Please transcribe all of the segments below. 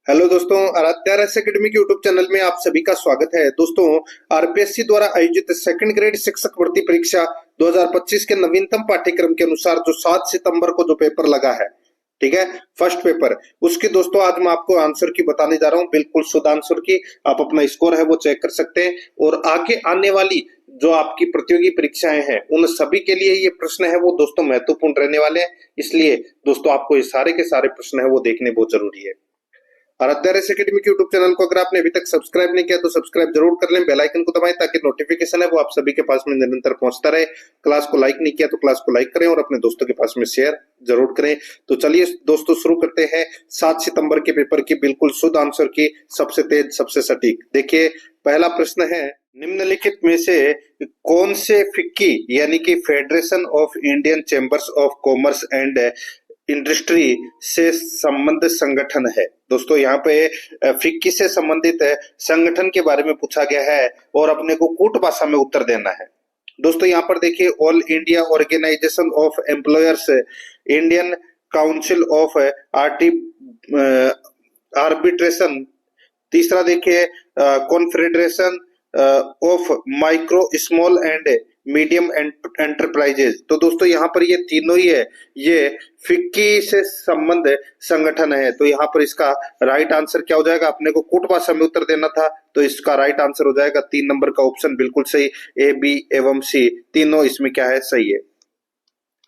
Hello दोस्तों, आराध्या रस academy के यूट्यूब चैनल में आप सभी का स्वागत है। दोस्तों, आरपीएससी द्वारा आयोजित सेकंड ग्रेड शिक्षक भर्ती परीक्षा 2025 के नवीनतम पाठ्यक्रम के अनुसार जो 7 सितंबर को जो पेपर लगा है, ठीक है, फर्स्ट पेपर, उसकी दोस्तों आज मैं आपको आंसर की बताने जा रहा हूं, बिल्कुल शुद्ध आंसर की। आप अपना स्कोर है वो चेक कर सकते हैं और आगे आने वाली जो आपकी प्रतियोगी परीक्षाएं हैं उन सभी के लिए ये प्रश्न है वो दोस्तों महत्वपूर्ण रहने वाले हैं। इसलिए दोस्तों आपको ये सारे के सारे प्रश्न है वो देखने बहुत जरूरी है। आराध्या रेस एकेडमी के यूट्यूब चैनल को अगर आपने अभी तक सब्सक्राइब नहीं किया तो सब्सक्राइब जरूर कर लें, बेल आइकन को दबाएं ताकि नोटिफिकेशन है वो आप सभी के पास में निरंतर पहुंचता रहे। क्लास को लाइक नहीं किया तो क्लास को लाइक करें और अपने दोस्तों के पास में शेयर जरूर करें। तो चलिए दोस्तों शुरू करते हैं 7 सितंबर के पेपर की बिल्कुल शुद्ध आंसर की, सबसे तेज सबसे सटीक। देखिए पहला प्रश्न है, निम्नलिखित में से कौन से फिक्की यानी कि federation of Indian chambers of commerce and industry से संबंधित संगठन है। दोस्तों यहाँ पे फिक्की से संबंधित संगठन के बारे में पूछा गया है और अपने को कूट भाषा में उत्तर देना है। दोस्तों यहाँ पर देखिए, all India organisation of employers, Indian council of arbitration. तीसरा देखिए, confederation of micro small and medium enterprises. तो दोस्तों यहाँ पर ये तीनों ही है, ये फिक्की से संबंध संगठन है। तो यहाँ पर इसका राइट आंसर क्या हो जाएगा, अपने को कूट भाषा में उत्तर देना था तो इसका राइट आंसर हो जाएगा 3 नंबर का ऑप्शन बिल्कुल सही, ए बी एवं सी तीनों इसमें क्या है, सही है।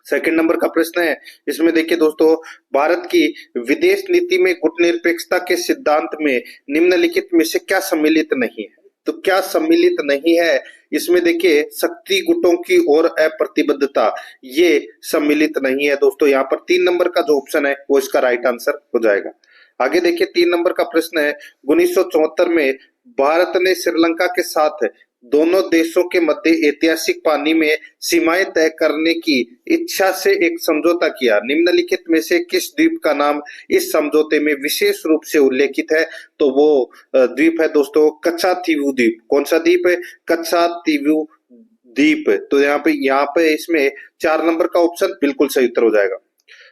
सेकंड नंबर का प्रश्न है, इसमें देखिए दोस्तों, भारत की विदेश नीति में गुटनिरपेक्षता के सिद्धांत में निम्नलिखित में से क्या सम्मिलित नहीं है। तो क्या सम्मिलित नहीं है, इसमें देखिए शक्ति गुटों की ओर अप्रतिबद्धता, ये सम्मिलित नहीं है। दोस्तों यहाँ पर 3 नंबर का जो ऑप्शन है वो इसका राइट आंसर हो जाएगा। आगे देखिए 3 नंबर का प्रश्न है, 1974 में भारत ने श्रीलंका के साथ दोनों देशों के मध्य ऐतिहासिक पानी में सीमाएं तय करने की इच्छा से एक समझौता किया। निम्नलिखित में से किस द्वीप का नाम इस समझौते में विशेष रूप से उल्लेखित है। तो वो द्वीप है दोस्तों कच्छातीवु द्वीप। कौन सा द्वीप है, कच्छातीवु द्वीप। तो यहाँ पे इसमें 4 नंबर का ऑप्शन बिल्कुल सही उत्तर हो जाएगा।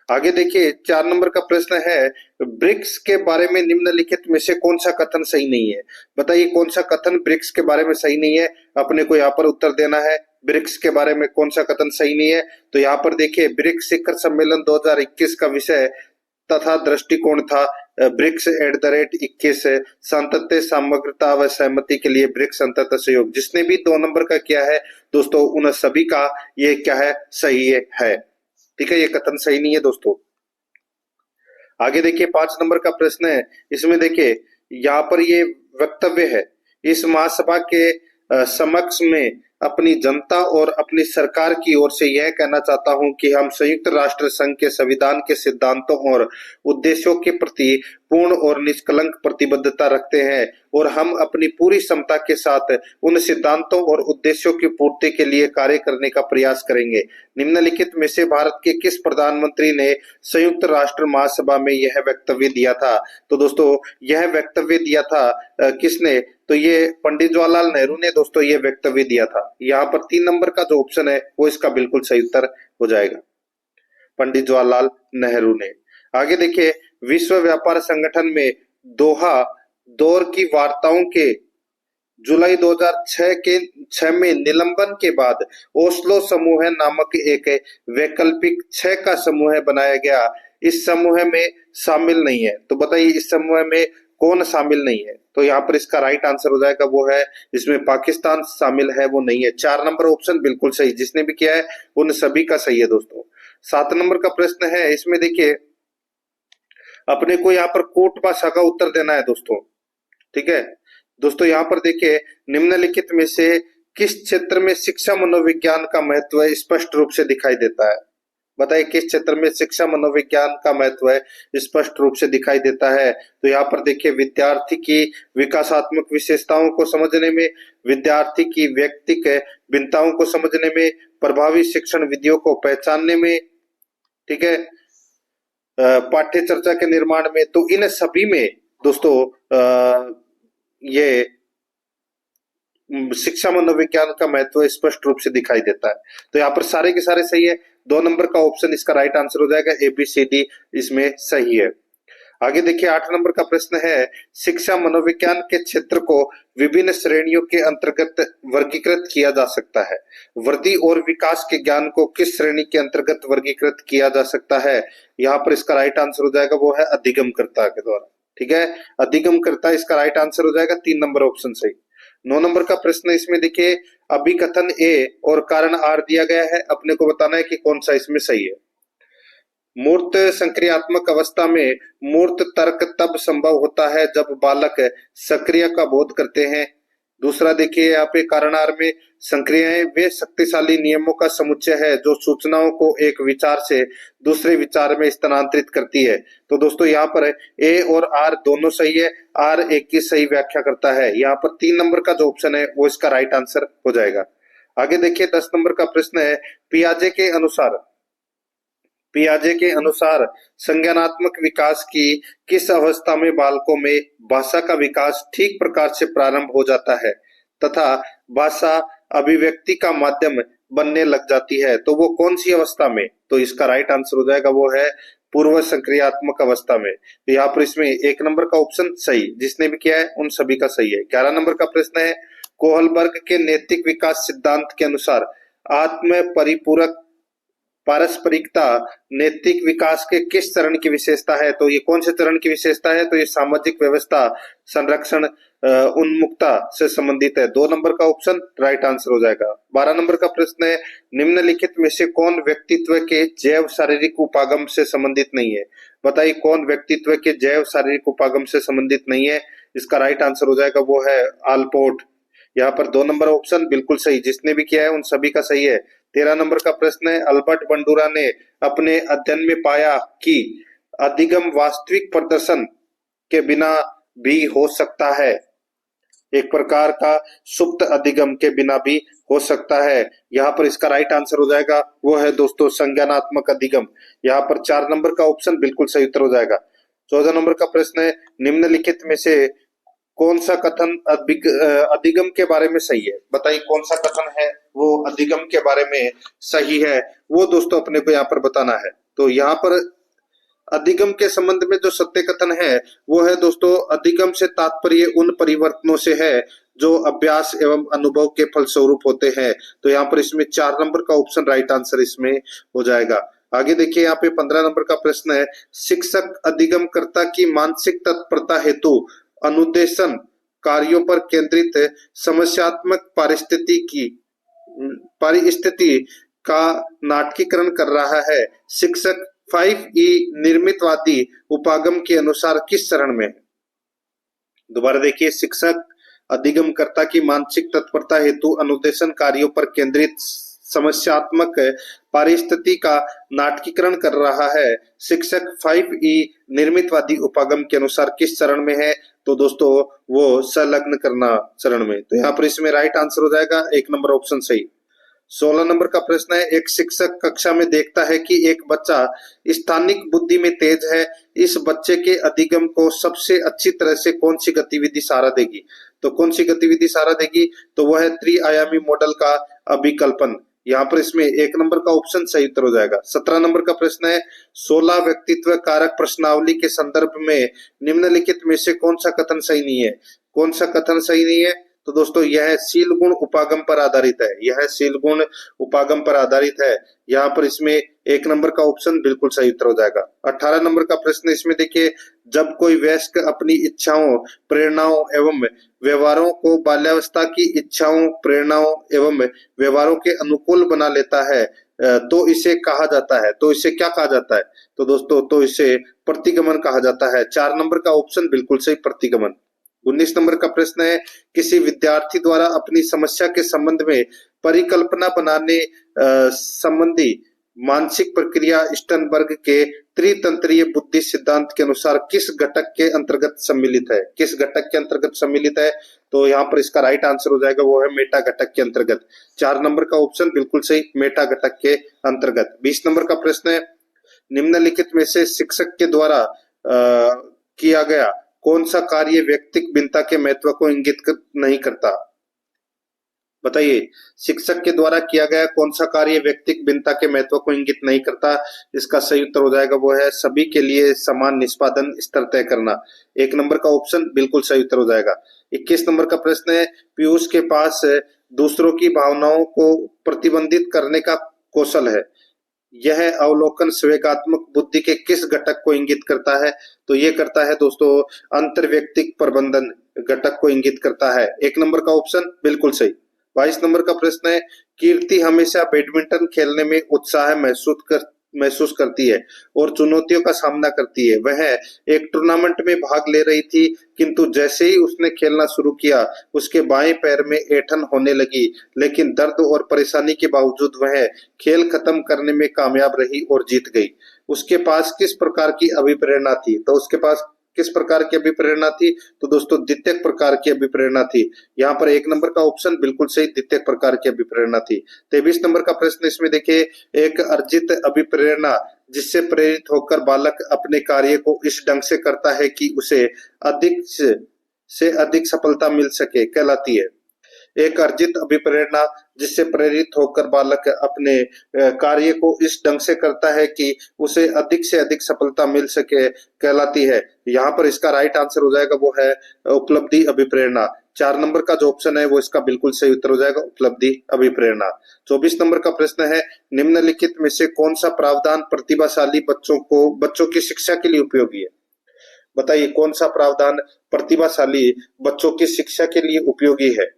आगे देखिए 4 नंबर का प्रश्न है, ब्रिक्स के बारे में निम्नलिखित में से कौन सा कथन सही नहीं है। बताइए कौन सा कथन ब्रिक्स के बारे में सही नहीं है, अपने को यहाँ पर उत्तर देना है। ब्रिक्स के बारे में कौन सा कथन सही नहीं है, तो यहाँ पर देखिए ब्रिक्स शिखर सम्मेलन 2021 का विषय तथा दृष्टिकोण था ब्रिक्स @21 शांतत्य, समग्रता व सहमति के लिए ब्रिक्स अंततः सहयोग। जिसने भी 2 नंबर का किया है दोस्तों उन सभी का ये क्या है, सही है। ठीक है, ये कथन सही नहीं है दोस्तों। आगे देखिए 5 नंबर का प्रश्न है, इसमें देखिए यहाँ पर ये वक्तव्य है, इस महासभा के समक्ष में अपनी जनता और अपनी सरकार की ओर से यह कहना चाहता हूं कि हम संयुक्त राष्ट्र संघ के संविधान के सिद्धांतों और उद्देश्यों के प्रति पूर्ण और निष्कलंक प्रतिबद्धता रखते हैं और हम अपनी पूरी क्षमता के साथ उन सिद्धांतों और उद्देश्यों की पूर्ति के लिए कार्य करने का प्रयास करेंगे। निम्नलिखित में से भारत के किस प्रधानमंत्री ने संयुक्त राष्ट्र महासभा में यह वक्तव्य दिया था। तो दोस्तों यह वक्तव्य दिया था किसने, तो ये पंडित जवाहरलाल नेहरू ने दोस्तों ये वक्तव्य दिया था। यहाँ पर 3 नंबर का जो ऑप्शन है वो इसका बिल्कुल सही उत्तर हो जाएगा, पंडित जवाहरलाल नेहरू ने। आगे देखिए, विश्व व्यापार संगठन में दोहा दौर की वार्ताओं के जुलाई 2006 में निलंबन के बाद ओस्लो समूह नामक एक वैकल्पिक 6 का समूह बनाया गया। इस समूह में शामिल नहीं है। तो बताइए इस समूह में कौन शामिल नहीं है, तो यहाँ पर इसका राइट आंसर हो जाएगा वो है, इसमें पाकिस्तान शामिल है वो नहीं है। 4 नंबर ऑप्शन बिल्कुल सही, जिसने भी किया है उन सभी का सही है दोस्तों। 7 नंबर का प्रश्न है, इसमें देखिए अपने को यहाँ पर कोट भाषा का उत्तर देना है दोस्तों। ठीक है दोस्तों, यहाँ पर देखिए निम्नलिखित में से किस क्षेत्र में शिक्षा मनोविज्ञान का महत्व स्पष्ट रूप से दिखाई देता है। बताइए किस क्षेत्र में शिक्षा मनोविज्ञान का महत्व स्पष्ट रूप से दिखाई देता है। तो यहाँ पर देखिए विद्यार्थी की विकासात्मक विशेषताओं को समझने में, विद्यार्थी की व्यक्तिक भिन्नताओं को समझने में, प्रभावी शिक्षण विधियों को पहचानने में, ठीक है, पाठ्य चर्चा के निर्माण में। तो इन सभी में दोस्तों ये शिक्षा मनोविज्ञान का महत्व स्पष्ट रूप से दिखाई देता है। तो यहाँ पर सारे के सारे सही है। 2 नंबर का ऑप्शन इसका राइट आंसर हो जाएगा, ABCD इसमें सही है। आगे देखिए 8 नंबर का प्रश्न है, शिक्षा मनोविज्ञान के क्षेत्र को विभिन्न श्रेणियों के अंतर्गत वर्गीकृत किया जा सकता है। वृद्धि और विकास के ज्ञान को किस श्रेणी के अंतर्गत वर्गीकृत किया जा सकता है? यहाँ पर इसका राइट आंसर हो जाएगा वो है अधिगमकर्ता के द्वारा। ठीक है, अधिगमकर्ता इसका राइट आंसर हो जाएगा, 3 नंबर ऑप्शन सही। 9 नंबर का प्रश्न इसमें देखिए, अभिकथन ए और कारण आर दिया गया है, अपने को बताना है कि कौन सा इसमें सही है। मूर्त संक्रियात्मक अवस्था में मूर्त तर्क तब संभव होता है जब बालक सक्रिय का बोध करते हैं। दूसरा देखिए यहाँ पे कारणार में, संक्रियाएं वे शक्तिशाली नियमों का समुच्चय है जो सूचनाओं को एक विचार से दूसरे विचार में स्थानांतरित करती है। तो दोस्तों यहाँ पर ए और आर दोनों सही है, आर एक की सही व्याख्या करता है। यहाँ पर 3 नंबर का जो ऑप्शन है वो इसका राइट आंसर हो जाएगा। आगे देखिए 10 नंबर का प्रश्न है, पियाजे के अनुसार संज्ञानात्मक विकास की किस अवस्था में बालकों में भाषा का विकास ठीक प्रकार से प्रारंभ हो जाता है तथा भाषा अभिव्यक्ति का माध्यम बनने लग जाती है? तो वो कौन सी अवस्था में? तो इसका राइट आंसर हो जाएगा वो है पूर्व संक्रियात्मक अवस्था में। तो यहाँ पर इसमें 1 नंबर का ऑप्शन सही, जिसने भी किया है उन सभी का सही है। 11 नंबर का प्रश्न है, कोहलबर्ग के नैतिक विकास सिद्धांत के अनुसार आत्म परिपूरक पारस्परिकता नैतिक विकास के किस चरण की विशेषता है? तो ये कौन से चरण की विशेषता है? तो ये सामाजिक व्यवस्था संरक्षण उन्मुक्ता से संबंधित है। 2 नंबर का ऑप्शन राइट आंसर हो जाएगा। 12 नंबर का प्रश्न है, निम्नलिखित में से कौन व्यक्तित्व के जैव शारीरिक उपागम से संबंधित नहीं है? बताइए कौन व्यक्तित्व के जैव शारीरिक उपागम से संबंधित नहीं है? इसका राइट आंसर हो जाएगा वो है आल्पोर्ट। यहाँ पर 2 नंबर ऑप्शन बिल्कुल सही, जिसने भी किया है उन सभी का सही है। 13 नंबर का प्रश्न है, अल्बर्ट बंडूरा ने अपने अध्ययन में पाया कि अधिगम वास्तविक प्रदर्शन के बिना भी हो सकता है, एक प्रकार का सुप्त अधिगम के बिना भी हो सकता है। यहाँ पर इसका राइट आंसर हो जाएगा वो है दोस्तों संज्ञानात्मक अधिगम। यहाँ पर 4 नंबर का ऑप्शन बिल्कुल सही उत्तर हो जाएगा। 14 नंबर का प्रश्न है, निम्नलिखित में से कौन सा कथन अधिगम के बारे में सही है? बताइए कौन सा कथन है वो अधिगम के बारे में सही है, वो दोस्तों अपने को यहाँ पर बताना है। तो यहाँ पर अधिगम के संबंध में जो सत्य कथन है वो है दोस्तों, अधिगम से तात्पर्य उन परिवर्तनों से है जो अभ्यास एवं अनुभव के फलस्वरूप होते हैं। तो यहाँ पर इसमें 4 नंबर का ऑप्शन राइट आंसर इसमें हो जाएगा। आगे देखिए यहाँ पे 15 नंबर का प्रश्न है, शिक्षक अधिगमकर्ता की मानसिक तत्परता हेतु अनुदेशन कार्यों पर केंद्रित समस्यात्मक परिस्थिति का नाटकीकरण कर रहा है। शिक्षक 5E निर्मितवादी उपागम के अनुसार किस चरण में? दोबारा देखिए, शिक्षक अधिगमकर्ता की मानसिक तत्परता हेतु अनुदेशन कार्यों पर केंद्रित समस्यात्मक परिस्थिति का नाटकीकरण कर रहा है। शिक्षक 5E निर्मितवादी उपागम के अनुसार किस चरण में है? तो दोस्तों वो संलग्न करना चरण में। तो यहाँ पर इसमें राइट आंसर हो जाएगा 1 नंबर ऑप्शन सही। 16 नंबर का प्रश्न है, एक शिक्षक कक्षा में देखता है कि एक बच्चा स्थानिक बुद्धि में तेज है, इस बच्चे के अधिगम को सबसे अच्छी तरह से कौन सी गतिविधि सहारा देगी? तो कौन सी गतिविधि सहारा देगी? तो वह है त्रिआयामी मॉडल का अभिकल्पन। यहाँ पर इसमें 1 नंबर का ऑप्शन सही उत्तर हो जाएगा। 17 नंबर का प्रश्न है, 16 व्यक्तित्व कारक प्रश्नावली के संदर्भ में निम्नलिखित में से कौन सा कथन सही नहीं है? कौन सा कथन सही नहीं है? तो दोस्तों यह शील गुण उपागम पर आधारित है, यह शील गुण उपागम पर आधारित है। यहाँ पर इसमें 1 नंबर का ऑप्शन बिल्कुल सही उत्तर हो जाएगा। 18 नंबर का प्रश्न इसमें देखिए, जब कोई वयस्क अपनी इच्छाओं, प्रेरणाओं एवं व्यवहारों को बाल्यावस्था की इच्छाओं, प्रेरणाओं एवं व्यवहारों के अनुकूल बना लेता है तो इसे कहा जाता है। तो इसे क्या कहा जाता है? तो दोस्तों तो इसे प्रतिगमन कहा जाता है। 4 नंबर का ऑप्शन बिल्कुल सही, प्रतिगमन। 19 नंबर का प्रश्न है, किसी विद्यार्थी द्वारा अपनी समस्या के संबंध में परिकल्पना बनाने संबंधी मानसिक प्रक्रिया स्टर्नबर्ग के त्रितंत्रीय बुद्धि सिद्धांत के अनुसार किस घटक के अंतर्गत सम्मिलित है? किस घटक के अंतर्गत सम्मिलित है? तो यहाँ पर इसका राइट आंसर हो जाएगा वो है मेटा घटक के अंतर्गत। 4 नंबर का ऑप्शन बिल्कुल सही, मेटा घटक के अंतर्गत। 20 नंबर का प्रश्न है, निम्नलिखित में से शिक्षक के द्वारा किया गया कौन सा कार्य व्यक्तिक भिन्नता के महत्व को इंगित नहीं करता? बताइए, शिक्षक के द्वारा किया गया कौन सा कार्य व्यक्तिगत भिन्नता के महत्व को इंगित नहीं करता? इसका सही उत्तर हो जाएगा वो है सभी के लिए समान निष्पादन स्तर तय करना। एक नंबर का ऑप्शन बिल्कुल सही उत्तर हो जाएगा। 21 नंबर का प्रश्न है, पीयूष के पास दूसरों की भावनाओं को प्रतिबंधित करने का कौशल है। यह अवलोकन संवेगात्मक बुद्धि के किस घटक को इंगित करता है? तो ये करता है दोस्तों अंतर्व्यक्तिक प्रबंधन घटक को इंगित करता है। एक नंबर का ऑप्शन बिल्कुल सही। 22 नंबर का प्रश्न है, कीर्ति हमेशा बैडमिंटन खेलने में उत्साह महसूस करती है और चुनौतियों का सामना करती है। वह एक टूर्नामेंट में भाग ले रही थी, किंतु जैसे ही उसने खेलना शुरू किया उसके बाएं पैर में ऐंठन होने लगी, लेकिन दर्द और परेशानी के बावजूद वह खेल खत्म करने में कामयाब रही और जीत गई। उसके पास किस प्रकार की अभिप्रेरणा थी? तो उसके पास किस प्रकार की अभिप्रेरणा थी? तो दोस्तों द्वितीयक प्रकार की अभिप्रेरणा थी। यहाँ पर एक नंबर का ऑप्शन बिल्कुल सही, द्वितीयक प्रकार की अभिप्रेरणा थी। 23 नंबर का प्रश्न इसमें देखिए, एक अर्जित अभिप्रेरणा जिससे प्रेरित होकर बालक अपने कार्य को इस ढंग से करता है कि उसे अधिक से अधिक सफलता मिल सके कहलाती है। एक अर्जित अभिप्रेरणा जिससे प्रेरित होकर बालक अपने कार्य को इस ढंग से करता है कि उसे अधिक से अधिक सफलता मिल सके कहलाती है। यहाँ पर इसका राइट आंसर हो जाएगा वो है उपलब्धि अभिप्रेरणा। 4 नंबर का जो ऑप्शन है वो इसका बिल्कुल सही उत्तर हो जाएगा, उपलब्धि अभिप्रेरणा। 24 नंबर का प्रश्न है, निम्नलिखित में से कौन सा प्रावधान प्रतिभाशाली बच्चों की शिक्षा के लिए उपयोगी है? बताइए, कौन सा प्रावधान प्रतिभाशाली बच्चों की शिक्षा के लिए उपयोगी है?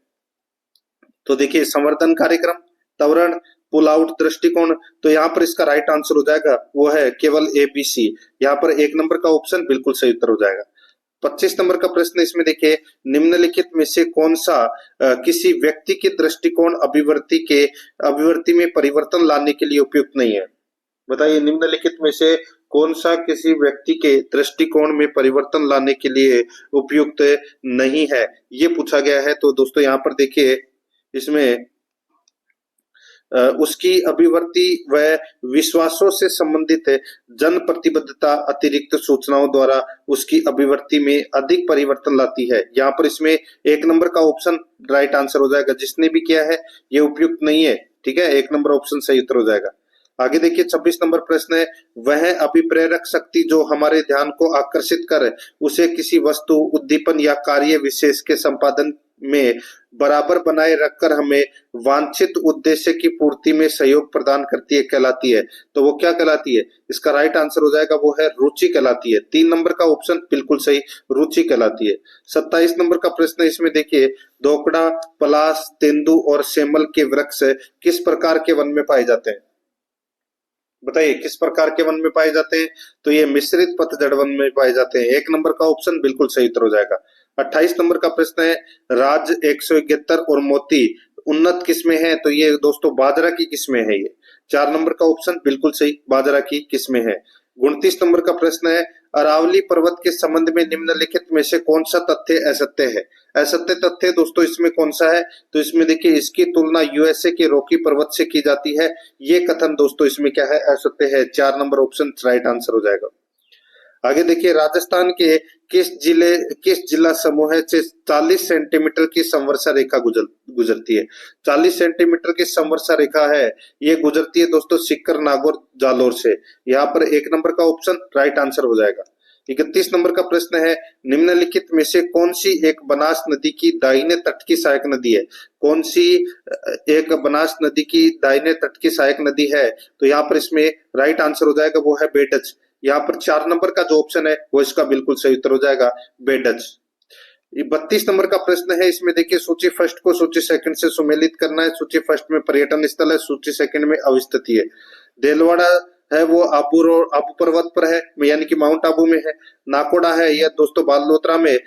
तो देखिए, संवर्धन कार्यक्रम, त्वरण, पुल आउट दृष्टिकोण। तो यहाँ पर इसका राइट आंसर हो जाएगा वो है केवल ABC। यहाँ पर एक नंबर का ऑप्शन बिल्कुल सही उत्तर हो जाएगा। 25 नंबर का प्रश्न इसमें देखिए, निम्नलिखित में से कौन सा किसी व्यक्ति के दृष्टिकोण अभिवृत्ति में परिवर्तन लाने के लिए उपयुक्त नहीं है? बताइए, निम्नलिखित में से कौन सा किसी व्यक्ति के दृष्टिकोण में परिवर्तन लाने के लिए उपयुक्त नहीं है, ये पूछा गया है। तो दोस्तों यहाँ पर देखिए, इसमें उसकी अभिवृत्ति व विश्वासों से संबंधित जन प्रतिबद्धता अतिरिक्त सूचनाओं द्वारा उसकी अभिवृत्ति में अधिक परिवर्तन लाती है। यहाँ पर इसमें एक नंबर का ऑप्शन राइट आंसर हो जाएगा। जिसने भी किया है ये उपयुक्त नहीं है, ठीक है, एक नंबर ऑप्शन सही उत्तर हो जाएगा। आगे देखिए, 26 नंबर प्रश्न है, वह अभिप्रेरक शक्ति जो हमारे ध्यान को आकर्षित कर उसे किसी वस्तु, उद्दीपन या कार्य विशेष के संपादन में बराबर बनाए रखकर हमें वांछित उद्देश्य की पूर्ति में सहयोग प्रदान करती है कहलाती है। तो वो क्या कहलाती है? इसका राइट आंसर हो जाएगा वो है रुचि कहलाती है। 3 नंबर का ऑप्शन बिल्कुल सही, रुचि कहलाती है। 27 नंबर का प्रश्न इसमें देखिए, धोकड़ा, पलाश, तेंदु और सेमल के वृक्ष किस प्रकार के वन में पाए जाते हैं? बताइए, किस प्रकार के वन में पाए जाते हैं? तो ये मिश्रित पतझड़ वन में पाए जाते हैं। एक नंबर का ऑप्शन बिल्कुल सही उत्तर हो जाएगा। 28 नंबर का प्रश्न है, राज 171 और मोती उन्नत किस्में हैं। तो ये दोस्तों बाजरा की किस्में है ये। 4 नंबर का ऑप्शन बिल्कुल सही, बाजरा की किस्में है। 29 नंबर का प्रश्न है, अरावली पर्वत के संबंध में निम्नलिखित में से कौन सा तथ्य असत्य है? असत्य तथ्य दोस्तों इसमें कौन सा है? तो इसमें देखिए, इसकी तुलना यूएसए के रॉकी पर्वत से की जाती है। ये कथन दोस्तों इसमें क्या है? असत्य है। 4 नंबर ऑप्शन राइट आंसर हो जाएगा। आगे देखिए, राजस्थान के किस जिला समूह से 40 सेंटीमीटर की संवर्षा रेखा गुजरती है? 40 सेंटीमीटर की संवर्षा रेखा है, ये गुजरती है दोस्तों सीकर, नागौर, जालोर से। यहाँ पर एक नंबर का ऑप्शन राइट आंसर हो जाएगा। 31 नंबर का प्रश्न है, निम्नलिखित में से कौन सी एक बनास नदी की दाहिने तट की सहायक नदी है? कौन सी एक बनास नदी की दाहिने तट की सहायक नदी है? तो यहाँ पर इसमें राइट आंसर हो जाएगा वो है बेडज। यहाँ पर 4 नंबर का जो ऑप्शन है वो इसका बिल्कुल सही उत्तर हो जाएगा, बेडज। 32 नंबर का प्रश्न है, इसमें देखिए, सूची फर्स्ट को सूची सेकंड से सुमेलित करना है। सूची फर्स्ट में पर्यटन स्थल है, सूची सेकंड में अवस्थिति है। देलवाड़ा है वो आबू पर्वत पर है, यानी कि माउंट आबू में है। नाकोड़ा है यह दोस्तों बालोतरा में।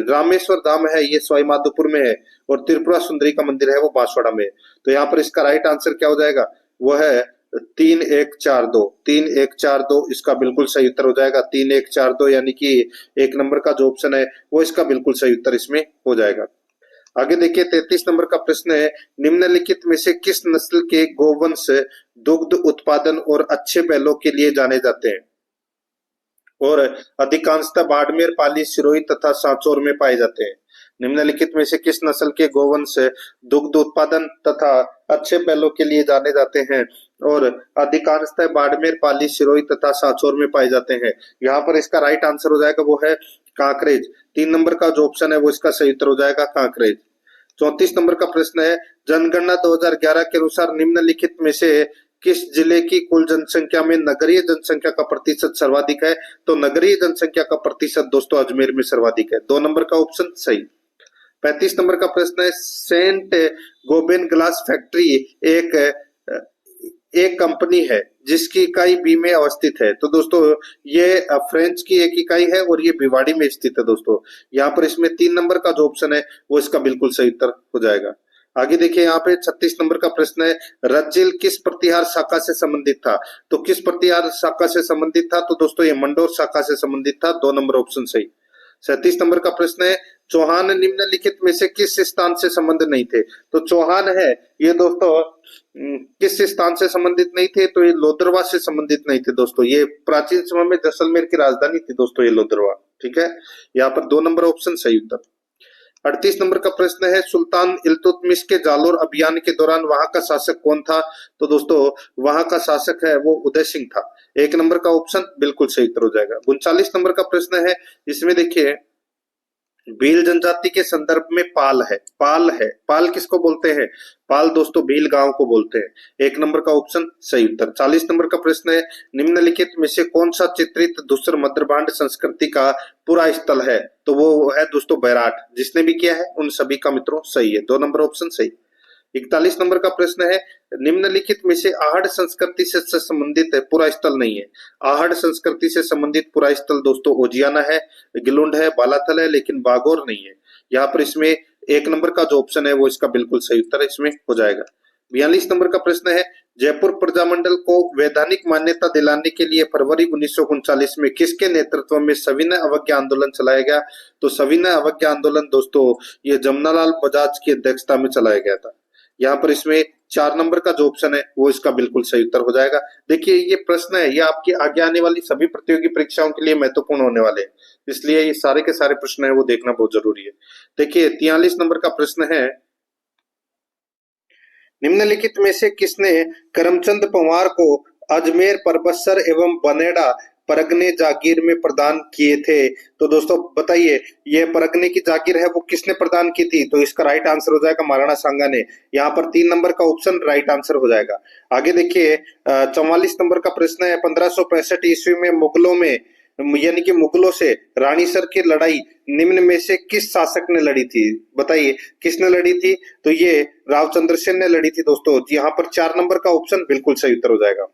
रामेश्वर धाम है ये सवाई माधोपुर में है। और त्रिपुरा सुंदरी का मंदिर है वो बांसवाड़ा में है। तो यहाँ पर इसका राइट आंसर क्या हो जाएगा? वो है 3142। 3142 इसका बिल्कुल सही उत्तर हो जाएगा। 3142 यानी कि एक नंबर का जो ऑप्शन है वो इसका बिल्कुल सही उत्तर इसमें हो जाएगा। आगे देखिए, 33 नंबर का प्रश्न है, निम्नलिखित में से किस नस्ल के गोवंश दुग्ध उत्पादन और अच्छे बैलों के लिए जाने जाते हैं और अधिकांशतः बाड़मेर, पाली, सिरोही तथा सांचौर में पाए जाते हैं? निम्नलिखित में से किस नस्ल के गोवंश दुग्ध उत्पादन तथा अच्छे बैलों के लिए जाने जाते हैं और अधिकांशतः बाड़मेर, पाली, सिरोही तथा सांचौर में पाए जाते हैं? यहाँ पर इसका राइट आंसर हो जाएगा वो है कांकरेज। 3 नंबर का जो ऑप्शन है वो इसका सही उत्तर हो जाएगा कांकरेज। 34 नंबर का प्रश्न है, जनगणना 2011 के अनुसार निम्नलिखित में से किस जिले की कुल जनसंख्या में नगरीय जनसंख्या का प्रतिशत सर्वाधिक है? तो नगरीय जनसंख्या का प्रतिशत दोस्तों अजमेर में सर्वाधिक है। 2 नंबर का ऑप्शन सही। 35 नंबर का प्रश्न है, सेंट गोबेन ग्लास फैक्ट्री एक एक कंपनी है जिसकी इकाई बी में अवस्थित है। तो दोस्तों ये फ्रेंच की एक इकाई है और ये भिवाड़ी में स्थित है दोस्तों। यहाँ पर इसमें 3 नंबर का जो ऑप्शन है वो इसका बिल्कुल सही उत्तर हो जाएगा। आगे देखिए यहाँ पे 36 नंबर का प्रश्न है, रज्जिल किस प्रतिहार शाखा से संबंधित था? तो किस प्रतिहार शाखा से संबंधित था? तो दोस्तों ये मंडोर शाखा से संबंधित था। 2 नंबर ऑप्शन सही। 37 नंबर का प्रश्न है, चौहान निम्नलिखित में से किस स्थान से संबंध नहीं थे? तो चौहान है ये दोस्तों किस स्थान से संबंधित नहीं थे? तो ये लोदरवा से संबंधित नहीं थे दोस्तों। ये प्राचीन समय में जैसलमेर की राजधानी थी दोस्तों ये लोदरवा। ठीक है, यहाँ पर 2 नंबर ऑप्शन सही उत्तर। 38 नंबर का प्रश्न है, सुल्तान इल्तुतमिश के जालोर अभियान के दौरान वहां का शासक कौन था? तो दोस्तों वहां का शासक है वो उदय सिंह था। 1 नंबर का ऑप्शन बिल्कुल सही उत्तर हो जाएगा। 39 नंबर का प्रश्न है, इसमें देखिए भील जनजाति के संदर्भ में पाल है। पाल किसको बोलते हैं? पाल दोस्तों भील गांव को बोलते हैं। 1 नंबर का ऑप्शन सही उत्तर। 40 नंबर का प्रश्न है, निम्नलिखित में से कौन सा चित्रित धूसर मध्यभांड संस्कृति का पूरा स्थल है? तो वो है दोस्तों बैराट। जिसने भी किया है उन सभी का मित्रों सही है। 2 नंबर ऑप्शन सही। 41 नंबर का प्रश्न है, निम्नलिखित में से आहड़ संस्कृति से संबंधित पूरा स्थल नहीं है। आहड़ संस्कृति से संबंधित पूरा स्थल दोस्तों ओजियाना है, गिलुंड है, बालाथल है, लेकिन बागौर नहीं है। यहाँ पर इसमें 1 नंबर का जो ऑप्शन है वो इसका बिल्कुल सही उत्तर इसमें हो जाएगा। 42 नंबर का प्रश्न है, जयपुर प्रजामंडल को वैधानिक मान्यता दिलाने के लिए फरवरी 1939 में किसके नेतृत्व में सविनय अवज्ञा आंदोलन चलाया गया? तो सविनय अवज्ञा आंदोलन दोस्तों ये जमनालाल बजाज की अध्यक्षता में चलाया गया था। यहाँ पर इसमें 4 नंबर का जो ऑप्शन है वो इसका बिल्कुल सही उत्तर हो जाएगा। देखिए ये प्रश्न है ये आपकी आगे आने वाली सभी प्रतियोगी परीक्षाओं के लिए महत्वपूर्ण होने वाले हैं, इसलिए ये सारे के सारे प्रश्न है वो देखना बहुत जरूरी है। देखिए 43 नंबर का प्रश्न है, निम्नलिखित में से किसने करमचंद पंवार को अजमेर, परबत्सर एवं बनेड़ा परगने जागीर में प्रदान किए थे? तो दोस्तों बताइए ये परगने की जागीर है वो किसने प्रदान की थी? तो इसका राइट आंसर हो जाएगा महाराणा सांगा ने। यहाँ पर 3 नंबर का ऑप्शन राइट आंसर हो जाएगा। आगे देखिए 44 नंबर का प्रश्न है, 1565 ईस्वी में मुगलों में यानी कि मुगलों से रानीसर की लड़ाई निम्न में से किस शासक ने लड़ी थी? बताइए किसने लड़ी थी? तो ये रावचंद्र सेन ने लड़ी थी दोस्तों। यहाँ पर 4 नंबर का ऑप्शन बिल्कुल सही उत्तर हो जाएगा।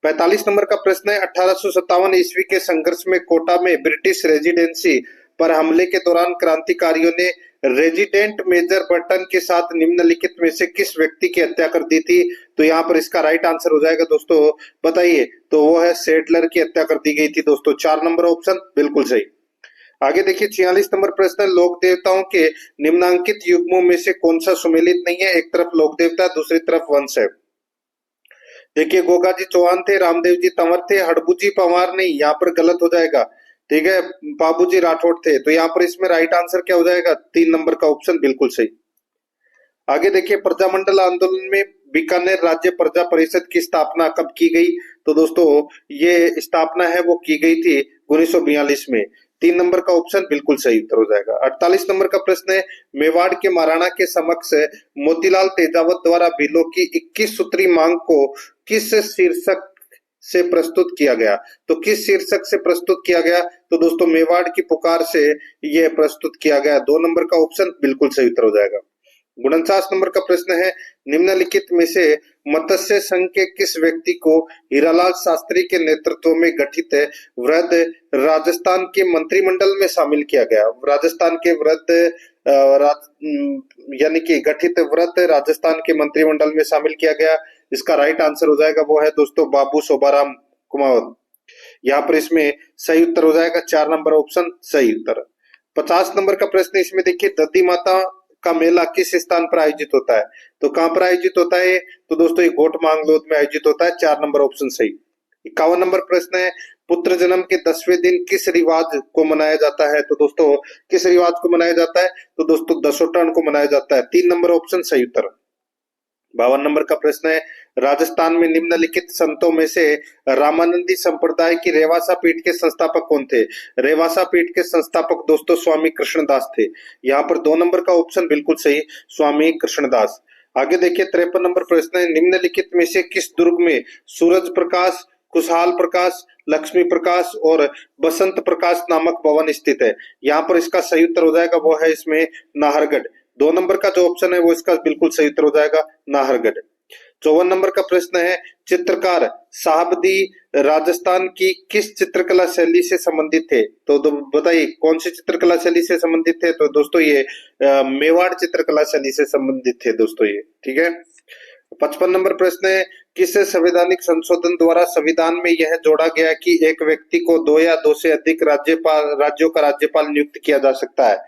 45 नंबर का प्रश्न है, 1857 ईस्वी के संघर्ष में कोटा में ब्रिटिश रेजिडेंसी पर हमले के दौरान क्रांतिकारियों ने रेजिडेंट मेजर बर्टन के साथ निम्नलिखित में से किस व्यक्ति की हत्या कर दी थी? तो यहाँ पर इसका राइट आंसर हो जाएगा दोस्तों बताइए, तो वो है सेडलर की हत्या कर दी गई थी दोस्तों। 4 नंबर ऑप्शन बिल्कुल सही। आगे देखिए 46 नंबर प्रश्न, लोक देवताओं के निम्नांकित युग्मों में से कौन सा सुमेलित नहीं है? एक तरफ लोक देवता, दूसरी तरफ वंश है। देखिए गोगाजी चौहान थे, रामदेव जी तंवर थे, हड़बूजी पंवार नहीं, यहाँ पर गलत हो जाएगा। ठीक है, बाबूजी राठौड़ थे। तो यहाँ पर इसमें राइट आंसर क्या हो जाएगा? 3 नंबर का ऑप्शन बिल्कुल सही। आगे देखिए प्रजामंडल आंदोलन में बीकानेर राज्य प्रजा परिषद की स्थापना कब की गई? तो दोस्तों ये स्थापना है वो की गई थी 1942 में। 3 नंबर का ऑप्शन बिल्कुल सही उत्तर हो जाएगा। 48 नंबर का प्रश्न है, मेवाड़ के महाराणा के समक्ष मोतीलाल तेजावत द्वारा भीलों की 21 सूत्री मांग को किस शीर्षक से प्रस्तुत किया गया? तो किस शीर्षक से प्रस्तुत किया गया? तो दोस्तों मेवाड़ की पुकार से यह प्रस्तुत किया गया। 2 नंबर का ऑप्शन बिल्कुल सही उत्तर हो जाएगा। 49 नंबर का प्रश्न है, निम्नलिखित में से मत्स्य संघ के किस व्यक्ति को हीरालाल शास्त्री के नेतृत्व में गठित वृद्ध राजस्थान के मंत्रिमंडल में शामिल किया गया? राजस्थान के वृद्ध यानी कि गठित वृद्ध राजस्थान के मंत्रिमंडल में शामिल किया गया। इसका राइट आंसर हो जाएगा वो है दोस्तों बाबू शोभाराम कुमावत। यहाँ पर इसमें सही उत्तर हो जाएगा 4 नंबर ऑप्शन सही उत्तर। 50 नंबर का प्रश्न इसमें देखिए, दद्दी माता का मेला किस स्थान पर आयोजित होता है? तो कहां पर आयोजित होता है? तो दोस्तों ये गोट मांगलोद में आयोजित होता है। 4 नंबर ऑप्शन सही। 51 नंबर प्रश्न है, पुत्र जन्म के 10वें दिन किस रिवाज को मनाया जाता है? तो दोस्तों किस रिवाज को मनाया जाता है? तो दोस्तों दसोटन को मनाया जाता है। 3 नंबर ऑप्शन सही उत्तर। 52 नंबर का प्रश्न है, राजस्थान में निम्नलिखित संतों में से रामानंदी संप्रदाय की रेवासा पीठ के संस्थापक कौन थे? रेवासा पीठ के संस्थापक दोस्तों स्वामी कृष्णदास थे। यहाँ पर 2 नंबर का ऑप्शन बिल्कुल सही, स्वामी कृष्णदास। आगे देखिए 53 नंबर प्रश्न है, निम्नलिखित में से किस दुर्ग में सूरज प्रकाश, खुशहाल प्रकाश, लक्ष्मी प्रकाश और बसंत प्रकाश नामक भवन स्थित है? यहाँ पर इसका सही उत्तर हो जाएगा वो है इसमें नाहरगढ़। 2 नंबर का जो ऑप्शन है वो इसका बिल्कुल सही उत्तर हो जाएगा नाहरगढ़। 54 नंबर का प्रश्न है, चित्रकार साहबदी राजस्थान की किस चित्रकला शैली से संबंधित थे? तो बताइए कौन सी चित्रकला शैली से संबंधित थे? तो दोस्तों ये मेवाड़ चित्रकला शैली से संबंधित थे दोस्तों ये, ठीक है। 55 नंबर प्रश्न है, किस संवैधानिक संशोधन द्वारा संविधान में यह जोड़ा गया कि एक व्यक्ति को 2 या 2 से अधिक राज्यों का राज्यपाल नियुक्त किया जा सकता है?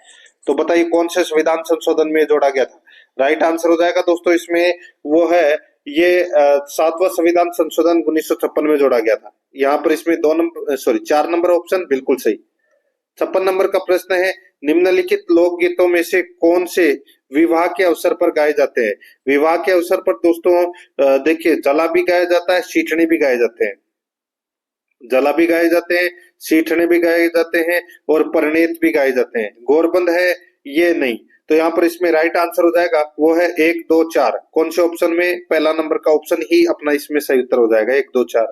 तो बताइए कौन से संविधान संशोधन में जोड़ा गया था? राइट आंसर हो जाएगा दोस्तों इसमें वो है ये 7वां संविधान संशोधन 1956 में जोड़ा गया था। यहाँ पर इसमें 4 नंबर ऑप्शन बिल्कुल सही। 56 नंबर का प्रश्न है, निम्नलिखित लोकगीतों में से कौन से विवाह के अवसर पर गाए जाते हैं? विवाह के अवसर पर दोस्तों देखिए जला भी गाया जाता है, शीठनी भी गाए जाते हैं। जला भी गाए जाते हैं, सीठने भी गाए जाते हैं और परिणीत भी गाए जाते हैं। गौरबंद है ये नहीं। तो यहाँ पर इसमें राइट आंसर हो जाएगा वो है 1 2 4। कौन से ऑप्शन में? पहला नंबर का ऑप्शन ही अपना इसमें सही उत्तर हो जाएगा 1 2 4।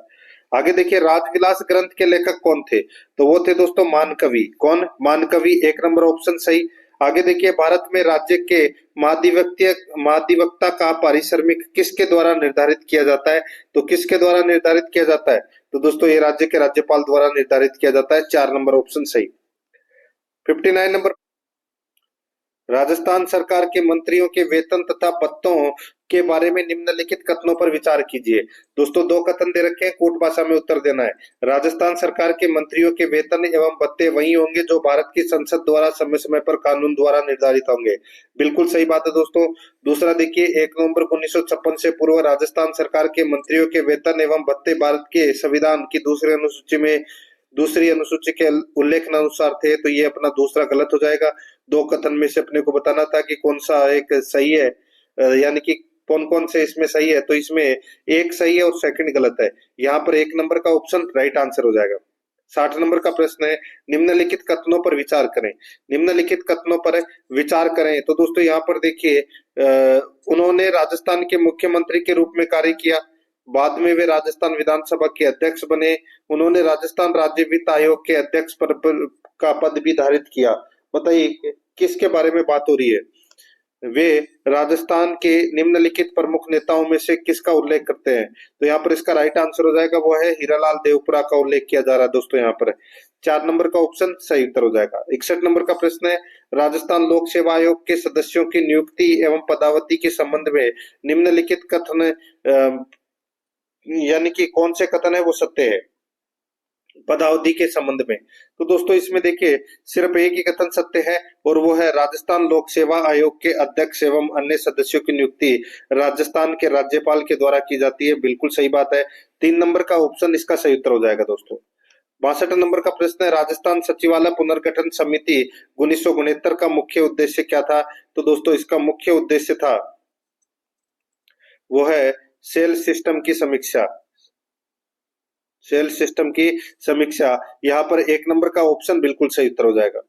आगे देखिए राजविलास ग्रंथ के लेखक कौन थे? तो वो थे दोस्तों मानकवि। कौन? मानकवि, 1 नंबर ऑप्शन सही। आगे देखिए भारत में राज्य के महाधिवक्ता का पारिश्रमिक किसके द्वारा निर्धारित किया जाता है? तो किसके द्वारा निर्धारित किया जाता है? तो दोस्तों ये राज्य के राज्यपाल द्वारा निर्धारित किया जाता है। 4 नंबर ऑप्शन सही। 59 नंबर, राजस्थान सरकार के मंत्रियों के वेतन तथा भत्तों के बारे में निम्नलिखित कथनों पर विचार कीजिए। दोस्तों 2 कथन दे रखे हैं, कोट भाषा में उत्तर देना है। राजस्थान सरकार के मंत्रियों के वेतन एवं भत्ते वही होंगे जो भारत की संसद द्वारा समय समय पर कानून द्वारा निर्धारित होंगे। बिल्कुल सही बात है दोस्तों। दूसरा देखिए 1 नवंबर 1956 से पूर्व राजस्थान सरकार के मंत्रियों के वेतन एवं भत्ते भारत के संविधान की दूसरी अनुसूची के उल्लेख अनुसार थे। तो ये अपना दूसरा गलत हो जाएगा। 2 कथन में से अपने को बताना था कि कौन सा एक सही है, यानी कि कौन कौन से इसमें सही है। तो इसमें एक सही है और सेकंड गलत है। यहाँ पर 1 नंबर का ऑप्शन राइट आंसर हो जाएगा। 60 नंबर का प्रश्न है, निम्नलिखित कथनों पर विचार करें। निम्नलिखित कथनों पर विचार करें तो दोस्तों यहाँ पर देखिए उन्होंने राजस्थान के मुख्यमंत्री के रूप में कार्य किया। बाद में वे राजस्थान विधानसभा के अध्यक्ष बने। उन्होंने राजस्थान राज्य वित्त आयोग के अध्यक्ष का पद भी धारित किया। बताइए किसके बारे में बात हो रही है? वे राजस्थान के निम्नलिखित प्रमुख नेताओं में से किसका उल्लेख करते हैं? तो यहाँ पर इसका राइट आंसर हो जाएगा वो है हीरालाल देवपुरा का उल्लेख किया जा रहा है दोस्तों। यहाँ पर 4 नंबर का ऑप्शन सही उत्तर हो जाएगा। 61 नंबर का प्रश्न है, राजस्थान लोक सेवा आयोग के सदस्यों की नियुक्ति एवं पदावधि के संबंध में निम्नलिखित कथन यानी कि कौन से कथन है वो सत्य है पदावधि के संबंध में? तो दोस्तों इसमें देखिए सिर्फ एक ही कथन सत्य है और वो है राजस्थान लोक सेवा आयोग के अध्यक्ष एवं अन्य सदस्यों की नियुक्ति राजस्थान के राज्यपाल के द्वारा की जाती है। बिल्कुल सही बात है। 3 नंबर का ऑप्शन इसका सही उत्तर हो जाएगा दोस्तों। 62 नंबर का प्रश्न है, राजस्थान सचिवालय पुनर्गठन समिति 1969 का मुख्य उद्देश्य क्या था? तो दोस्तों इसका मुख्य उद्देश्य था वो है सेल सिस्टम की समीक्षा। सेल सिस्टम की समीक्षा। यहाँ पर 1 नंबर का ऑप्शन बिल्कुल सही उत्तर हो जाएगा।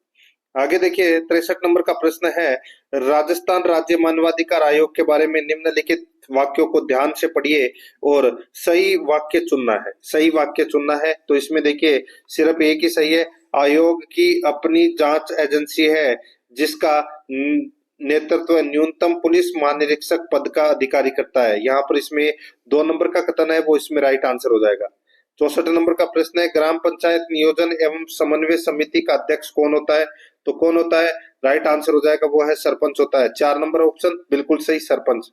आगे देखिए 63 नंबर का प्रश्न है, राजस्थान राज्य मानवाधिकार आयोग के बारे में निम्नलिखित वाक्यों को ध्यान से पढ़िए और सही वाक्य चुनना है। सही वाक्य चुनना है। तो इसमें देखिए सिर्फ एक ही सही है, आयोग की अपनी जांच एजेंसी है जिसका नेतृत्व न्यूनतम पुलिस महानिरीक्षक पद का अधिकारी करता है। यहाँ पर इसमें 2 नंबर का कथन है वो इसमें राइट आंसर हो जाएगा। 64 नंबर का प्रश्न है, ग्राम पंचायत नियोजन एवं समन्वय समिति का अध्यक्ष कौन होता है? तो कौन होता है? राइट आंसर हो जाएगा वो है सरपंच होता है। 4 नंबर ऑप्शन बिल्कुल सही, सरपंच।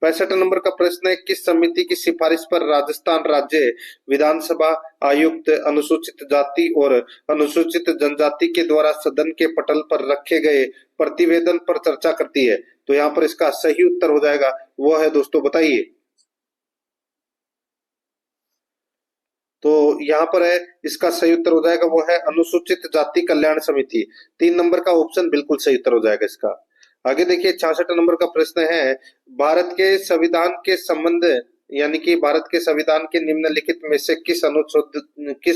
65 नंबर का प्रश्न है, किस समिति की सिफारिश पर राजस्थान राज्य विधानसभा आयुक्त अनुसूचित जाति और अनुसूचित जनजाति के द्वारा सदन के पटल पर रखे गए प्रतिवेदन पर चर्चा करती है? तो यहाँ पर इसका सही उत्तर हो जाएगा वो है दोस्तों, बताइए तो यहाँ पर है, इसका सही उत्तर हो जाएगा वो है अनुसूचित जाति कल्याण समिति। 3 नंबर का ऑप्शन बिल्कुल सही उत्तर हो जाएगा इसका। आगे देखिए 66 नंबर का प्रश्न है, भारत के संविधान के संबंध यानी कि भारत के संविधान के निम्नलिखित में से किस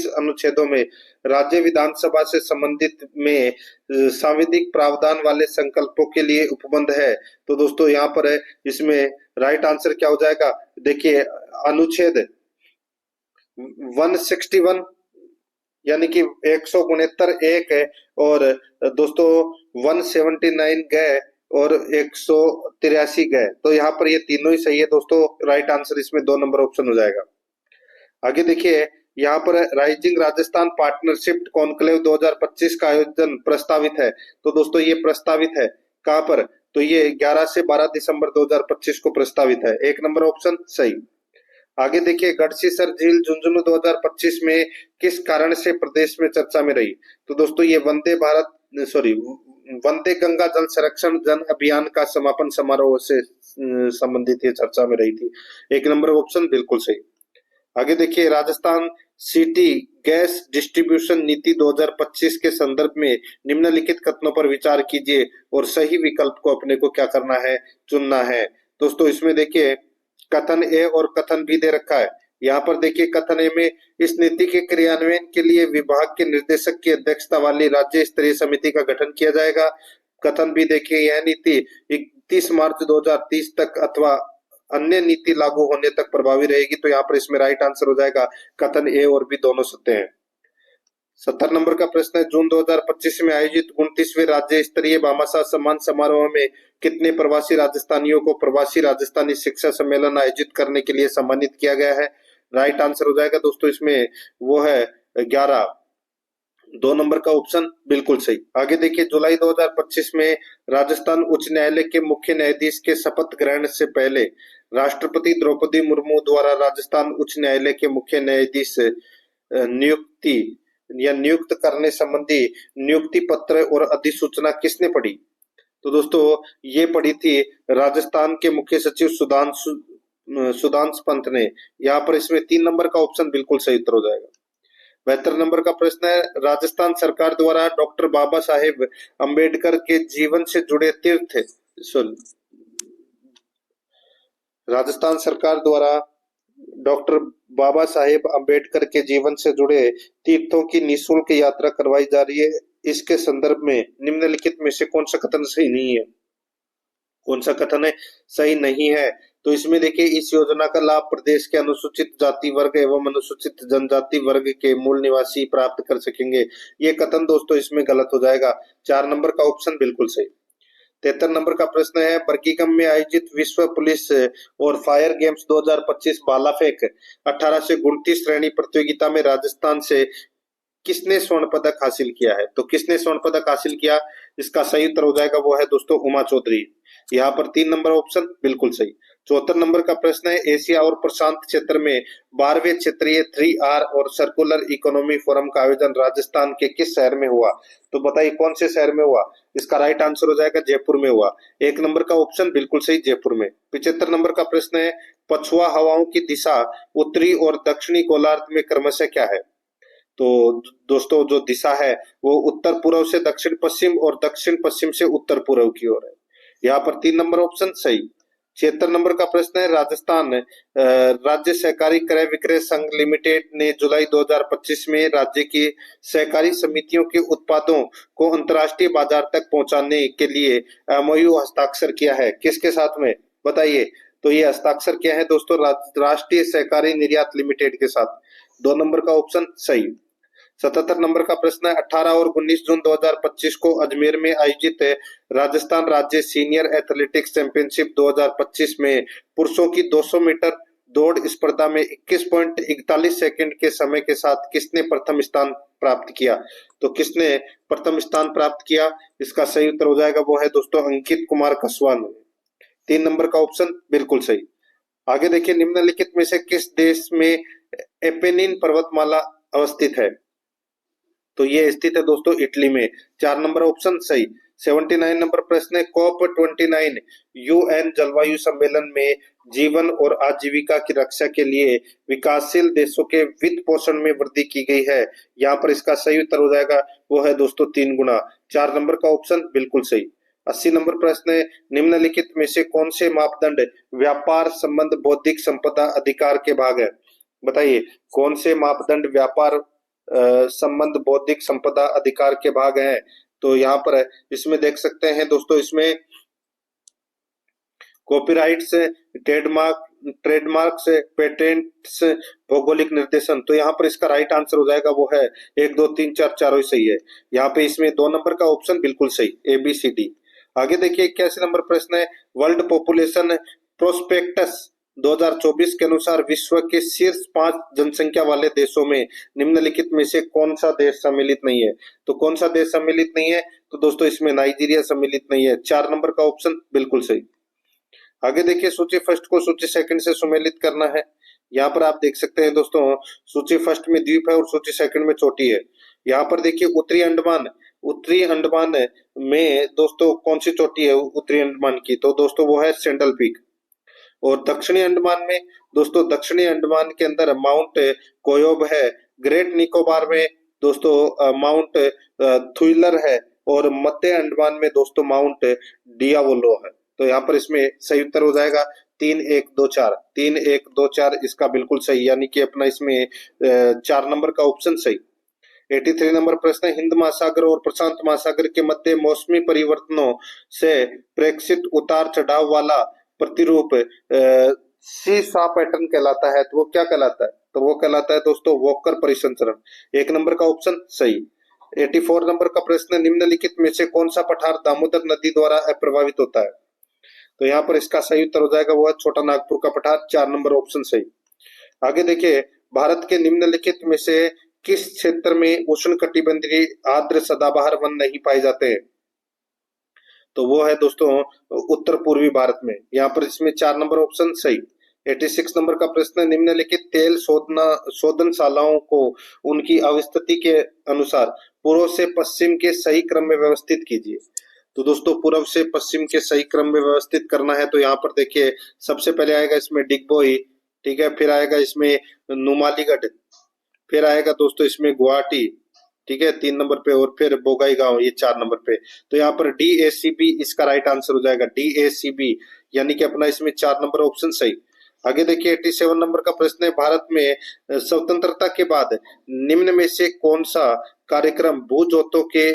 अनुच्छेदों में राज्य विधानसभा से संबंधित में सांविधिक प्रावधान वाले संकल्पों के लिए उपबंध है? तो दोस्तों यहाँ पर है, इसमें राइट आंसर क्या हो जाएगा? देखिए अनुच्छेद 161 यानी कि 169 एक है, और दोस्तों 179 गए और 183 गए। तो यहाँ पर ये तीनों ही सही है दोस्तों। राइट आंसर इसमें 2 नंबर ऑप्शन हो जाएगा। आगे देखिए यहाँ पर राइजिंग राजस्थान पार्टनरशिप कॉन्क्लेव 2025 का आयोजन प्रस्तावित है। तो दोस्तों ये प्रस्तावित है कहाँ पर? तो ये 11 से 12 दिसंबर 2025 को प्रस्तावित है। 1 नंबर ऑप्शन सही। आगे देखिए गढ़सीसर झील झुंझुनू 2025 में किस कारण से प्रदेश में चर्चा में रही? तो दोस्तों ये वंदे गंगा जल संरक्षण जन अभियान का समापन समारोह से संबंधित ये चर्चा में रही थी। 1 नंबर ऑप्शन बिल्कुल सही। आगे देखिए राजस्थान सिटी गैस डिस्ट्रीब्यूशन नीति 2025 के संदर्भ में निम्नलिखित कथनों पर विचार कीजिए और सही विकल्प को अपने को क्या करना है? चुनना है। दोस्तों इसमें देखिए कथन ए और कथन बी दे रखा है। यहाँ पर देखिए कथन ए में इस नीति के क्रियान्वयन के लिए विभाग के निर्देशक की अध्यक्षता वाली राज्य स्तरीय समिति का गठन किया जाएगा। कथन बी देखिए यह नीति 31 मार्च 2030 तक अथवा अन्य नीति लागू होने तक प्रभावी रहेगी। तो यहाँ पर इसमें राइट आंसर हो जाएगा कथन ए और बी दोनों सत्य हैं। 70 नंबर का प्रश्न है, जून 2025 में आयोजित 29वें राज्य स्तरीय भामाशाह सम्मान समारोह में कितने प्रवासी राजस्थानियों को प्रवासी राजस्थानी शिक्षा सम्मेलन आयोजित करने के लिए सम्मानित किया गया है? राइट आंसर हो जाएगा दोस्तों इसमें वो है 11। 2 नंबर का ऑप्शन बिल्कुल सही। आगे देखिए जुलाई 2025 में राजस्थान उच्च न्यायालय के मुख्य न्यायाधीश के शपथ ग्रहण से पहले राष्ट्रपति द्रौपदी मुर्मू द्वारा राजस्थान उच्च न्यायालय के मुख्य न्यायाधीश नियुक्ति या नियुक्त करने संबंधी नियुक्ति पत्र और अधिसूचना किसने पढ़ी? तो दोस्तों ये पढ़ी थी राजस्थान के मुख्य सचिव सुधांशु पंत ने। यहाँ पर इसमें 3 नंबर का ऑप्शन बिल्कुल सही उत्तर हो जाएगा। 72 नंबर का प्रश्न है, राजस्थान सरकार द्वारा डॉक्टर बाबा साहेब अंबेडकर के जीवन से जुड़े राजस्थान सरकार द्वारा डॉक्टर बाबा साहेब अंबेडकर के जीवन से जुड़े तीर्थों की निःशुल्क यात्रा करवाई जा रही है। इसके संदर्भ में निम्नलिखित में से कौन सा कथन सही नहीं है? कौन सा कथन है सही नहीं है? तो इसमें देखिए इस योजना का लाभ प्रदेश के अनुसूचित जाति वर्ग एवं अनुसूचित जनजाति वर्ग के मूल निवासी प्राप्त कर सकेंगे। ये कथन दोस्तों इसमें गलत हो जाएगा। 4 नंबर का ऑप्शन बिल्कुल सही। 73 नंबर का प्रश्न है, बर्किंघम में आयोजित विश्व पुलिस और फायर गेम्स 2025 भाला फेंक 18 से 29 श्रेणी प्रतियोगिता में राजस्थान से किसने स्वर्ण पदक हासिल किया है? तो किसने स्वर्ण पदक हासिल किया? इसका सही उत्तर हो जाएगा वो है दोस्तों उमा चौधरी। यहाँ पर 3 नंबर ऑप्शन बिल्कुल सही। 74 नंबर का प्रश्न है, एशिया और प्रशांत क्षेत्र में 12वें क्षेत्रीय 3R और सर्कुलर इकोनॉमी फोरम का आयोजन राजस्थान के किस शहर में हुआ? तो बताइए कौन से शहर में हुआ? इसका राइट आंसर हो जाएगा जयपुर में हुआ। 1 नंबर का ऑप्शन बिल्कुल सही, जयपुर में। 75 नंबर का प्रश्न है, पछुआ हवाओं की दिशा उत्तरी और दक्षिणी गोलार्ध में क्रमशः क्या है? तो दोस्तों जो दिशा है वो उत्तर पूर्व से दक्षिण पश्चिम और दक्षिण पश्चिम से उत्तर पूर्व की ओर है। यहाँ पर 3 नंबर ऑप्शन सही। 76 नंबर का प्रश्न है, राजस्थान राज्य सहकारी क्रय विक्रय संघ लिमिटेड ने जुलाई 2025 में राज्य की सहकारी समितियों के उत्पादों को अंतर्राष्ट्रीय बाजार तक पहुंचाने के लिए MOU हस्ताक्षर किया है। किसके साथ में बताइए? तो ये हस्ताक्षर किया है दोस्तों राष्ट्रीय सहकारी निर्यात लिमिटेड के साथ। 2 नंबर का ऑप्शन सही। 77 नंबर का प्रश्न है, 18 और 19 जून 2025 को अजमेर में आयोजित राजस्थान राज्य सीनियर एथलेटिक्स चैंपियनशिप 2025 में पुरुषों की 200 मीटर दौड़ स्पर्धा में 21.41 सेकंड के समय के साथ किसने प्रथम स्थान प्राप्त किया? तो किसने प्रथम स्थान प्राप्त किया? इसका सही उत्तर हो जाएगा वो है दोस्तों अंकित कुमार कसवान। 3 नंबर का ऑप्शन बिल्कुल सही। आगे देखिए निम्नलिखित में से किस देश में एपेनिन पर्वतमाला अवस्थित है? तो ये स्थित है दोस्तों इटली में। 4 नंबर ऑप्शन सही। 79 नंबर प्रश्न है, COP29 यूएन जलवायु सम्मेलन में जीवन और आजीविका की रक्षा के लिए विकासशील देशों के वित्त पोषण में वृद्धि की गई है। यहाँ पर इसका सही उत्तर हो जाएगा, वो है दोस्तों 3 गुना। 4 नंबर का ऑप्शन बिल्कुल सही। 80 नंबर प्रश्न है, निम्नलिखित में से कौन से मापदंड व्यापार संबंध बौद्धिक संपदा अधिकार के भाग है? बताइए कौन से मापदंड व्यापार संबंध बौद्धिक संपदा अधिकार के भाग हैं? तो यहाँ पर इसमें देख सकते हैं दोस्तों, इसमें कॉपीराइट से, ट्रेडमार्क से, पेटेंट से, भौगोलिक निर्देशन। तो यहाँ पर इसका राइट आंसर हो जाएगा, वो है 1 2 3 4 चारों ही सही है। यहाँ पे इसमें 2 नंबर का ऑप्शन बिल्कुल सही, ABCD। आगे देखिए 81 नंबर प्रश्न है, वर्ल्ड पॉपुलेशन प्रोस्पेक्टस 2024 के अनुसार विश्व के शीर्ष 5 जनसंख्या वाले देशों में निम्नलिखित में से कौन सा देश सम्मिलित नहीं है? तो कौन सा देश सम्मिलित नहीं है? तो दोस्तों इसमें नाइजीरिया सम्मिलित नहीं है। 4 नंबर का ऑप्शन बिल्कुल सही। आगे देखिए सूची फर्स्ट को सूची सेकंड से सुमेलित करना है। यहाँ पर आप देख सकते हैं दोस्तों, सूची फर्स्ट में द्वीप है और सूची सेकंड में चोटी है। यहाँ पर देखिए उत्तरी अंडमान में दोस्तों कौन सी चोटी है उत्तरी अंडमान की? तो दोस्तों वो है सेंडल पीक। और दक्षिणी अंडमान में दोस्तों, दक्षिणी अंडमान के अंदर माउंट कोयोब है। ग्रेट निकोबार में दोस्तों माउंट थुइलर है। और मध्य अंडमान में दोस्तों माउंट डियावोलो है। तो यहाँ पर इसमें सही उत्तर हो जाएगा 3 1 2 4। 3 1 2 4 इसका बिल्कुल सही, यानी कि अपना इसमें 4 नंबर का ऑप्शन सही। 83 नंबर प्रश्न है, हिंद महासागर और प्रशांत महासागर के मध्य मौसमी परिवर्तनों से प्रेक्षित उतार चढ़ाव वाला प्रतिरूप सी सा पैटर्न कहलाता है। तो वो क्या कहलाता है? तो वो कहलाता है दोस्तों वॉकर परिसंचरण। 1 नंबर का ऑप्शन सही। 84 नंबर का प्रश्न, निम्नलिखित में से कौन सा पठार दामोदर नदी द्वारा अप्रभावित होता है? तो यहाँ पर इसका सही उत्तर हो जाएगा, वो है छोटा नागपुर का पठार। 4 नंबर ऑप्शन सही। आगे देखिए, भारत के निम्नलिखित में से किस क्षेत्र में उष्णकटिबंधीय आर्द्र सदाबहार वन नहीं पाए जाते हैं? तो वो है दोस्तों उत्तर पूर्वी भारत में। यहाँ पर इसमें 4 नंबर ऑप्शन सही। 86 नंबर का प्रश्न, निम्नलिखित तेल शोधनशालाओं को उनकी अवस्थिति के अनुसार पूर्व से पश्चिम के सही क्रम में व्यवस्थित कीजिए। तो दोस्तों पूर्व से पश्चिम के सही क्रम में व्यवस्थित करना है। तो यहाँ पर देखिए सबसे पहले आएगा इसमें डिगबोई, ठीक है, फिर आएगा इसमें नुमालीगढ़, फिर आएगा दोस्तों इसमें गुवाहाटी, ठीक है 3 नंबर पे, और फिर बोगाईगांव, ये 4 नंबर पे। तो यहाँ पर DACB इसका राइट आंसर हो जाएगा, DACB, यानी कि अपना इसमें 4 नंबर ऑप्शन सही। आगे देखिए 87 नंबर का प्रश्न है, भारत में स्वतंत्रता के बाद निम्न में से कौन सा कार्यक्रम भूजोतों के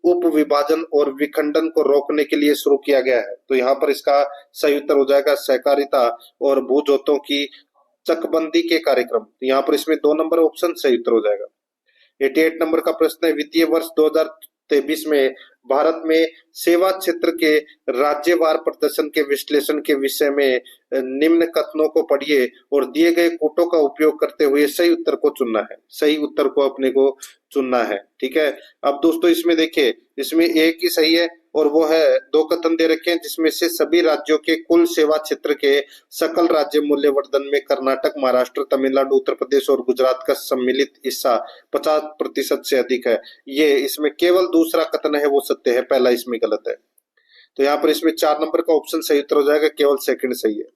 उप विभाजन और विखंडन को रोकने के लिए शुरू किया गया है? तो यहाँ पर इसका सही उत्तर हो जाएगा सहकारिता और भूजोतों की चकबंदी के कार्यक्रम। तो यहाँ पर इसमें 2 नंबर ऑप्शन सही उत्तर हो जाएगा। 88 नंबर का प्रश्न है, वित्तीय वर्ष 2023 में भारत में सेवा क्षेत्र के राज्यवार प्रदर्शन के विश्लेषण के विषय में निम्न कथनों को पढ़िए और दिए गए कोटों का उपयोग करते हुए सही उत्तर को चुनना है। सही उत्तर को अपने को चुनना है, ठीक है। अब दोस्तों इसमें देखिए, इसमें एक ही सही है और वो है 2 कथन दे रखे हैं, जिसमें से सभी राज्यों के कुल सेवा क्षेत्र के सकल राज्य मूल्यवर्धन में कर्नाटक, महाराष्ट्र, तमिलनाडु, उत्तर प्रदेश और गुजरात का सम्मिलित हिस्सा 50% से अधिक है। ये इसमें केवल दूसरा कथन है वो सत्य है, पहला इसमें गलत है। तो यहाँ पर इसमें 4 नंबर का ऑप्शन सही उत्तर हो जाएगा, केवल सेकंड सही है।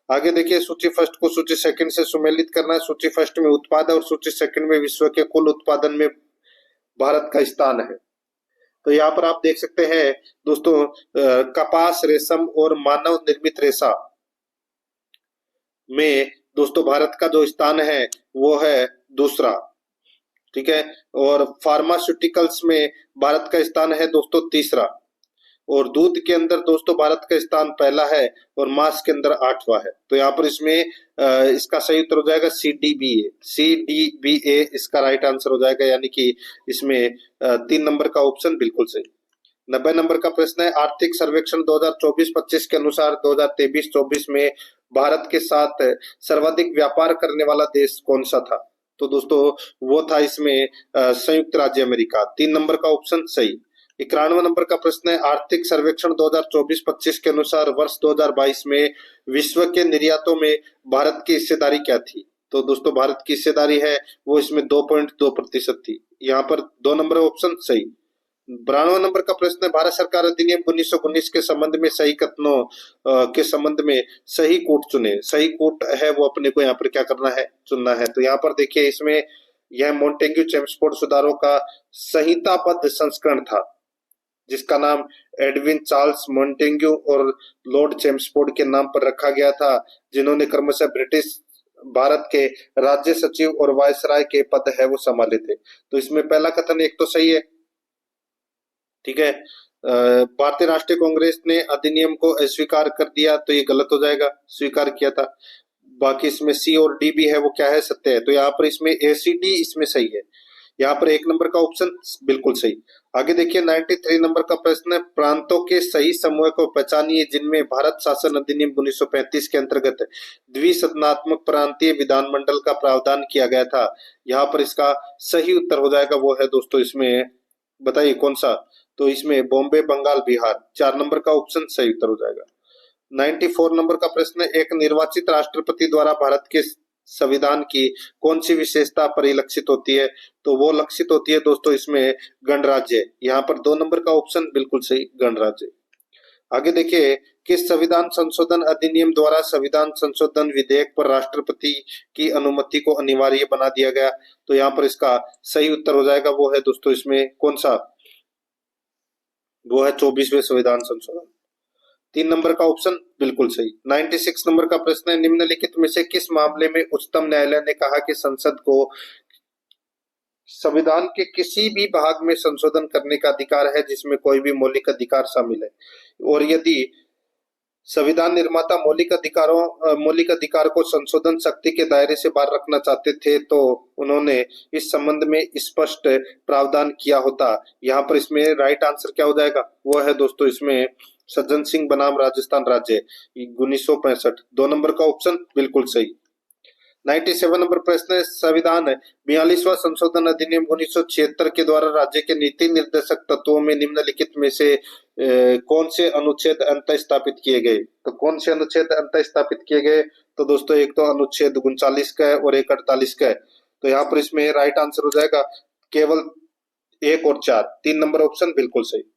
आगे देखिए, सूची फर्स्ट को सूची सेकंड से सुमेलित करना है। सूची फर्स्ट में उत्पाद और सूची सेकंड में विश्व के कुल उत्पादन में भारत का स्थान है। तो यहाँ पर आप देख सकते हैं दोस्तों, कपास, रेशम और मानव निर्मित रेशा में दोस्तों भारत का जो स्थान है वो है दूसरा, ठीक है। और फार्मास्यूटिकल्स में भारत का स्थान है दोस्तों तीसरा। और दूध के अंदर दोस्तों भारत का स्थान पहला है और मांस के अंदर 8वां है। तो यहाँ पर इसमें इसका सही उत्तर हो जाएगा CDBA इसका राइट आंसर हो जाएगा, यानी कि इसमें 3 नंबर का ऑप्शन बिल्कुल सही। 90 नंबर का प्रश्न है, आर्थिक सर्वेक्षण 2024-25 के अनुसार 2023-24 में भारत के साथ सर्वाधिक व्यापार करने वाला देश कौन सा था? तो दोस्तों वो था इसमें संयुक्त राज्य अमेरिका। 3 नंबर का ऑप्शन सही। 91 नंबर का प्रश्न है, आर्थिक सर्वेक्षण 2024-25 के अनुसार वर्ष 2022 में विश्व के निर्यातों में भारत की हिस्सेदारी क्या थी? तो दोस्तों भारत की हिस्सेदारी है वो इसमें 2.2% थी। यहाँ पर 2 नंबर ऑप्शन सही। 92 नंबर का प्रश्न है, भारत सरकार अधिनियम 1919 के संबंध में सही कथनों के संबंध में सही कूट चुने। सही कूट है वो अपने को यहाँ पर क्या करना है, चुनना है। तो यहाँ पर देखिए इसमें यह मोंटेग्यू चेम्सफोर्ड सुधारों का संहिताबद्ध संस्करण था, जिसका नाम एडविन चार्ल्स मोंटेग्यू और लॉर्ड चेम्सफोर्ड के नाम पर रखा गया था, जिन्होंने क्रमशः ब्रिटिश भारत के राज्य सचिव और वायसराय के पद है वो संभाले थे। तो इसमें पहला कथन एक तो सही है, ठीक है। भारतीय राष्ट्रीय कांग्रेस ने अधिनियम को अस्वीकार कर दिया, तो ये गलत हो जाएगा, स्वीकार किया था। बाकी इसमें सी और डी भी है वो क्या है, सत्य है। तो यहाँ पर इसमें ए सी डी इसमें सही है। यहाँ पर एक नंबर का ऑप्शन बिल्कुल सही। आगे देखिए 93 नंबर का प्रश्न है, प्रांतों के सही समूह को पहचानिए जिनमें भारत शासन अधिनियम 1935 के अंतर्गत द्विसदनात्मक प्रांतीय विधानमंडल का प्रावधान किया गया था। यहाँ पर इसका सही उत्तर हो जाएगा वो है दोस्तों, इसमें बताइए कौन सा। तो इसमें बॉम्बे, बंगाल, बिहार, 4 नंबर का ऑप्शन सही उत्तर हो जाएगा। 94 नंबर का प्रश्न है, एक निर्वाचित राष्ट्रपति द्वारा भारत के संविधान की कौन सी विशेषता परिलक्षित होती है। तो वो लक्षित होती है दोस्तों इसमें गणराज्य। यहाँ पर 2 नंबर का ऑप्शन बिल्कुल सही, गणराज्य। आगे देखिए, किस संविधान संशोधन अधिनियम द्वारा संविधान संशोधन विधेयक पर राष्ट्रपति की अनुमति को अनिवार्य बना दिया गया। तो यहाँ पर इसका सही उत्तर हो जाएगा वो है दोस्तों इसमें कौन सा, वो है 24वें संविधान संशोधन। 3 नंबर का ऑप्शन बिल्कुल सही। 96 नंबर का प्रश्न है, निम्नलिखित में से किस मामले में उच्चतम न्यायालय ने कहा कि संसद को संविधान के किसी भी भाग में संशोधन करने का अधिकार है जिसमें कोई भी मौलिक अधिकार शामिल है, और यदि संविधान निर्माता मौलिक अधिकार को संशोधन शक्ति के दायरे से बाहर रखना चाहते थे तो उन्होंने इस संबंध में स्पष्ट प्रावधान किया होता। यहाँ पर इसमें राइट आंसर क्या हो जाएगा, वो है दोस्तों इसमें सज्जन सिंह बनाम राजस्थान राज्य 1965। 2 नंबर का ऑप्शन बिल्कुल सही। 97 नंबर प्रश्न है, संविधान 42वां संशोधन अधिनियम 1976 के द्वारा राज्य के नीति निर्देशक तत्वों में निम्नलिखित में से कौन से अनुच्छेद अंत स्थापित किए गए। तो कौन से अनुच्छेद अंत स्थापित किए गए, तो दोस्तों एक तो अनुच्छेद 39 का है और एक 48 का है। तो यहाँ पर इसमें राइट आंसर हो जाएगा केवल 1 और 4। 3 नंबर ऑप्शन बिल्कुल सही।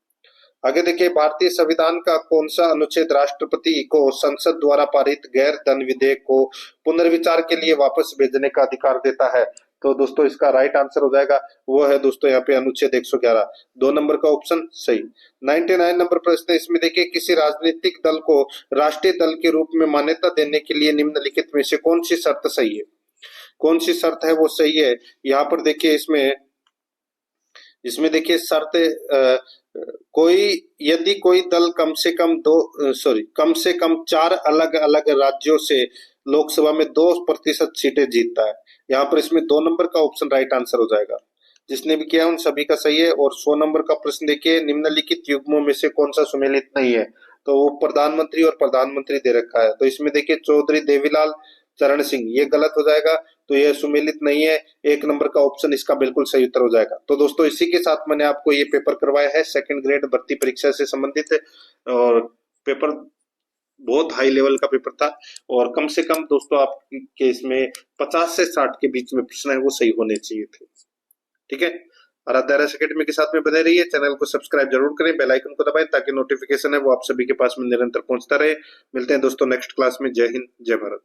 आगे देखिए, भारतीय संविधान का कौन सा अनुच्छेद राष्ट्रपति को संसद द्वारा पारित गैर धन विधेयक को पुनर्विचार के लिए वापस भेजने का अधिकार देता है। तो दोस्तों इसका राइट आंसर हो जाएगा वो है दोस्तों यहाँ पे अनुच्छेद 111। 2 नंबर का ऑप्शन सही। 99 नंबर प्रश्न है, इसमें देखिए, किसी राजनीतिक दल को राष्ट्रीय दल के रूप में मान्यता देने के लिए निम्नलिखित में से कौन सी शर्त सही है। कौन सी शर्त है वो सही है। यहाँ पर देखिए इसमें देखिए शर्त, यदि कोई दल कम से कम 4 अलग अलग राज्यों से लोकसभा में 2% सीटें जीतता है। यहाँ पर इसमें 2 नंबर का ऑप्शन राइट आंसर हो जाएगा। जिसने भी किया उन सभी का सही है। और 100 नंबर का प्रश्न देखिए, निम्नलिखित युग्मों में से कौन सा सुमेलित नहीं है। तो वो प्रधानमंत्री और प्रधानमंत्री दे रखा है। तो इसमें देखिए चौधरी देवीलाल चरण सिंह, ये गलत हो जाएगा, तो ये सुमेलित नहीं है। 1 नंबर का ऑप्शन इसका बिल्कुल सही उत्तर हो जाएगा। तो दोस्तों इसी के साथ मैंने आपको ये पेपर करवाया है सेकंड ग्रेड भर्ती परीक्षा से संबंधित, और पेपर बहुत हाई लेवल का पेपर था, और कम से कम दोस्तों आपके इसमें 50 से 60 के बीच में प्रश्न है वो सही होने चाहिए थे। ठीक है, आराध्या अकेडमी के साथ में बने रहिए। चैनल को सब्सक्राइब जरूर करें, बेल आइकन को दबाएं ताकि नोटिफिकेशन है वो आप सभी के पास में निरंतर पहुंचता रहे। मिलते हैं दोस्तों नेक्स्ट क्लास में। जय हिंद, जय भारत।